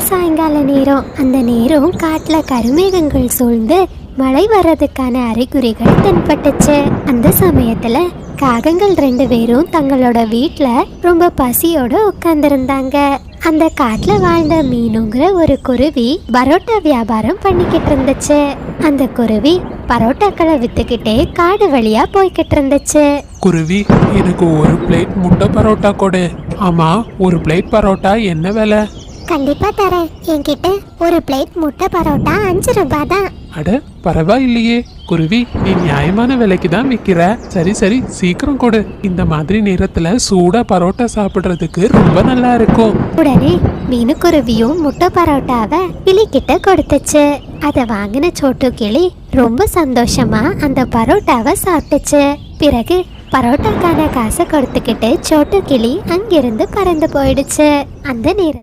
நாள் சாயங்கால நேரம். அந்த நேரம் காட்டுல கருமேகங்கள் சூழ்ந்து மழை வர்றதுக்கான அறிகுறிகள் தென்பட்டுச்சு. அந்த சமயத்துல காகங்கள் 2 பேரும் தங்களோட வீட்டுல ரொம்ப பசியோட உட்கார்ந்துருந்தாங்க. அந்த காட்டுல வாழ்ந்த மீனுங்கிற ஒரு குருவி பரோட்டா வியாபாரம் பண்ணிக்கிட்டு இருந்துச்சு. அந்த குருவி பரோட்டாக்களை வித்துக்கிட்டே காடு வழியா போய்கிட்டு இருந்துச்சு. குருவி, எனக்கு ஒரு பிளேட் முட்டை பரோட்டா கொடு. ஆமா, ஒரு பிளேட் பரோட்டா என்ன விலை? கண்டிப்பா தரேன். என்கிட்ட ஒரு பிளேட் முட்டை பரோட்டா 5 ரூபாய் தான். அட பரவாயில்லையே குருவி, நீ நியாயமான விலைக்கு தான் விற்கிற. சரி சரி, சீக்கிரம் கொடு. இந்த மாதிரி நேரத்துல சூடா பரோட்டா சாப்பிடுறதுக்கு ரொம்ப நல்லா இருக்கும். உடனே மீனுக்குருவியும் முட்டை பரோட்டாவை கிளிக்கிட்ட கொடுத்துச்சு. அதை வாங்கின சோட்டு கிளி ரொம்ப சந்தோஷமா அந்த பரோட்டாவை சாப்பிட்டுச்சு. பிறகு பரோட்டாக்கான காசை கொடுத்துக்கிட்டு சோட்டு கிளி அங்கிருந்து பறந்து போயிடுச்சு. அந்த நேரம்